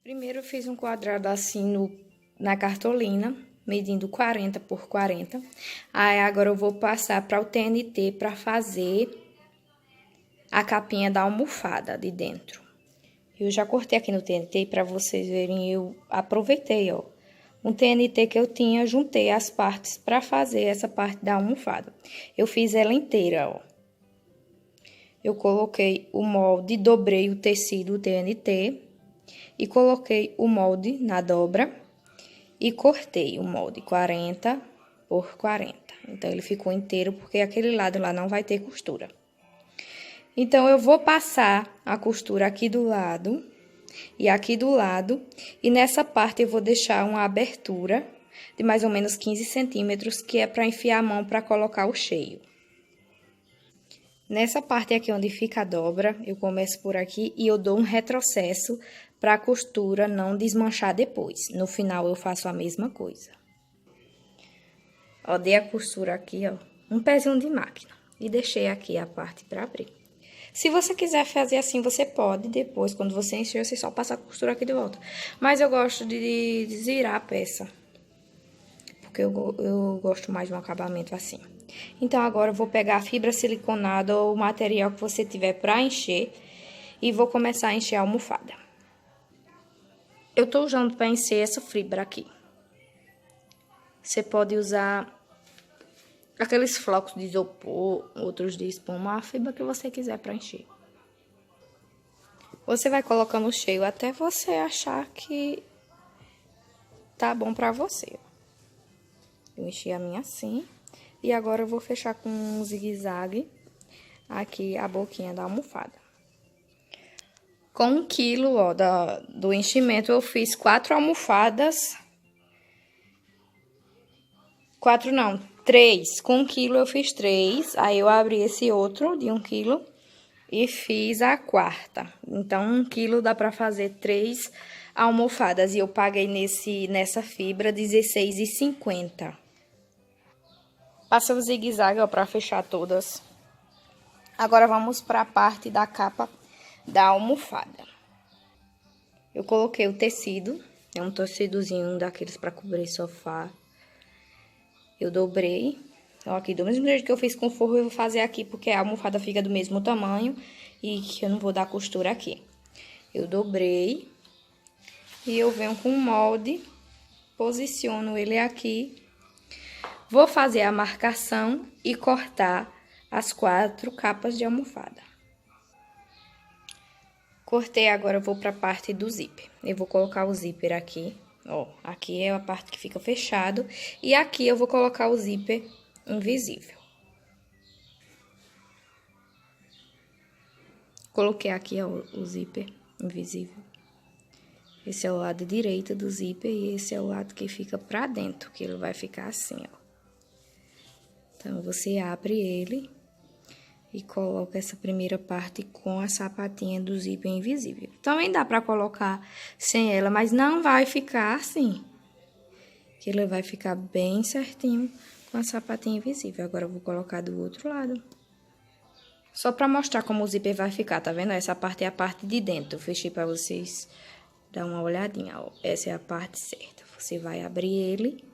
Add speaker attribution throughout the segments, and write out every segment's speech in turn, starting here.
Speaker 1: Primeiro eu fiz um quadrado assim na cartolina, medindo 40 por 40. Aí agora eu vou passar para o TNT para fazer a capinha da almofada de dentro. Eu já cortei aqui no TNT para vocês verem, eu aproveitei, ó. Um TNT que eu tinha, juntei as partes para fazer essa parte da almofada. Eu fiz ela inteira, ó. Eu coloquei o molde, dobrei o tecido TNT e coloquei o molde na dobra e cortei o molde 40 por 40. Então, ele ficou inteiro porque aquele lado lá não vai ter costura. Então, eu vou passar a costura aqui do lado e aqui do lado. E nessa parte eu vou deixar uma abertura de mais ou menos 15 centímetros, que é para enfiar a mão para colocar o cheio. Nessa parte aqui onde fica a dobra, eu começo por aqui e eu dou um retrocesso para a costura não desmanchar depois. No final, eu faço a mesma coisa. Ó, dei a costura aqui, ó, um pezinho de máquina. E deixei aqui a parte para abrir. Se você quiser fazer assim, você pode. Depois, quando você encher, você só passa a costura aqui de volta. Mas eu gosto de desvirar a peça. Porque eu gosto mais de um acabamento assim. Então, agora eu vou pegar a fibra siliconada ou o material que você tiver para encher. E vou começar a encher a almofada. Eu tô usando para encher essa fibra aqui. Você pode usar aqueles flocos de isopor, outros de espuma, a fibra que você quiser para encher. Você vai colocando cheio até você achar que tá bom pra você. Eu enchi a minha assim. E agora eu vou fechar com um zigue-zague aqui a boquinha da almofada. Com 1 quilo, ó, do enchimento, eu fiz 4 almofadas. 4 não, 3. Com 1 quilo eu fiz 3. Aí eu abri esse outro de 1 quilo e fiz a 4ª. Então, 1 quilo dá pra fazer 3 almofadas. E eu paguei nessa fibra R$16,50. Passei o zigue-zague, ó, pra fechar todas. Agora, vamos pra parte da capa da almofada. Eu coloquei o tecido. É um tecidozinho daqueles pra cobrir sofá. Eu dobrei. Então, aqui, do mesmo jeito que eu fiz com forro, eu vou fazer aqui, porque a almofada fica do mesmo tamanho e que eu não vou dar costura aqui. Eu dobrei e eu venho com o molde, posiciono ele aqui. Vou fazer a marcação e cortar as 4 capas de almofada. Cortei, agora eu vou para a parte do zíper. Eu vou colocar o zíper aqui, ó. Aqui é a parte que fica fechado. E aqui eu vou colocar o zíper invisível. Coloquei aqui, ó, o zíper invisível. Esse é o lado direito do zíper e esse é o lado que fica pra dentro, que ele vai ficar assim, ó. Então, você abre ele e coloca essa primeira parte com a sapatinha do zíper invisível. Também dá pra colocar sem ela, mas não vai ficar assim. Que ele vai ficar bem certinho com a sapatinha invisível. Agora, eu vou colocar do outro lado. Só pra mostrar como o zíper vai ficar, tá vendo? Essa parte é a parte de dentro. Eu fechei pra vocês dar uma olhadinha, ó. Essa é a parte certa. Você vai abrir ele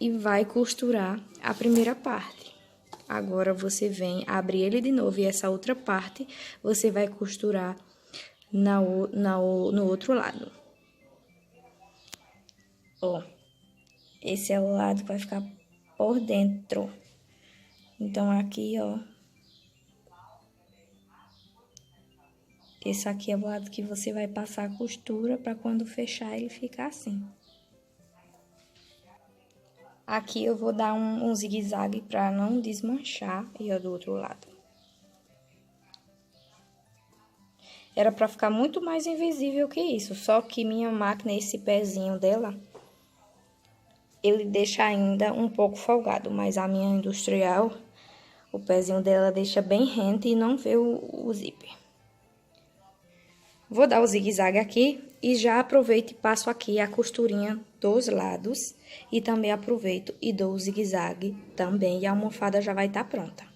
Speaker 1: e vai costurar a primeira parte. Agora, você vem abrir ele de novo e essa outra parte você vai costurar no outro lado. Ó, esse é o lado que vai ficar por dentro. Então, aqui, ó. Esse aqui é o lado que você vai passar a costura para quando fechar ele ficar assim. Aqui eu vou dar um zigue-zague para não desmanchar e ó, do outro lado. Era para ficar muito mais invisível que isso, só que minha máquina, esse pezinho dela, ele deixa ainda um pouco folgado, mas a minha industrial, o pezinho dela deixa bem rente e não vê o zíper. Vou dar o zigue-zague aqui e já aproveito e passo aqui a costurinha dos lados. E também aproveito e dou o zigue-zague também e a almofada já vai estar pronta.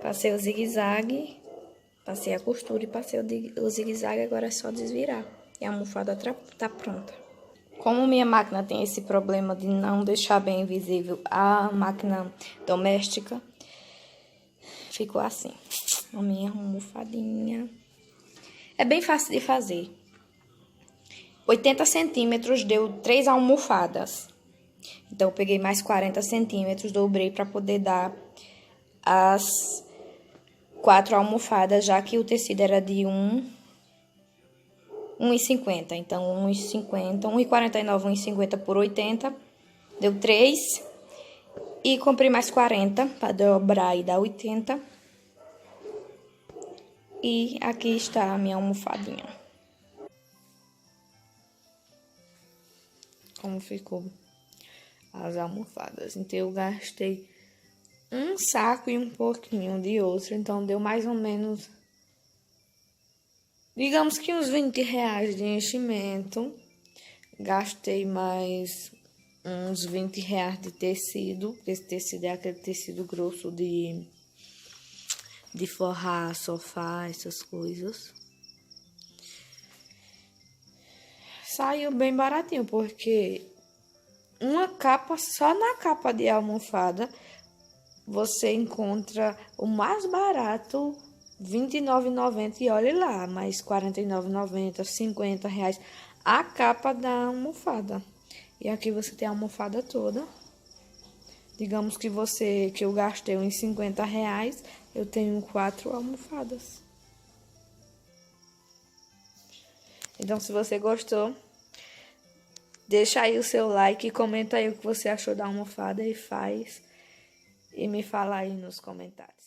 Speaker 1: Passei o zigue-zague Passei a costura e passei o zigue-zague, agora é só desvirar. E a almofada tá pronta. Como minha máquina tem esse problema de não deixar bem visível a máquina doméstica, ficou assim, a minha almofadinha. É bem fácil de fazer. 80 centímetros deu 3 almofadas. Então, eu peguei mais 40 centímetros, dobrei para poder dar as 4 almofadas, já que o tecido era de 1,50. Então, 1,50, 1,49, 1,50 por 80, deu 3. E comprei mais 40 para dobrar e dar 80. E aqui está a minha almofadinha. Como ficou as almofadas. Então, eu gastei um saco e um pouquinho de outro. Então, deu mais ou menos, digamos que uns 20 reais de enchimento. Gastei mais uns 20 reais de tecido. Esse tecido é aquele tecido grosso de forrar sofá, essas coisas. Saiu bem baratinho, porque uma capa, só na capa de almofada, você encontra o mais barato, R$ 29,90, e olha lá, mais R$ 49,90, R$ 50 reais a capa da almofada. E aqui você tem a almofada toda. Digamos que eu gastei uns 50 reais, eu tenho 4 almofadas. Então, se você gostou, deixa aí o seu like e comenta aí o que você achou da almofada e me fala aí nos comentários.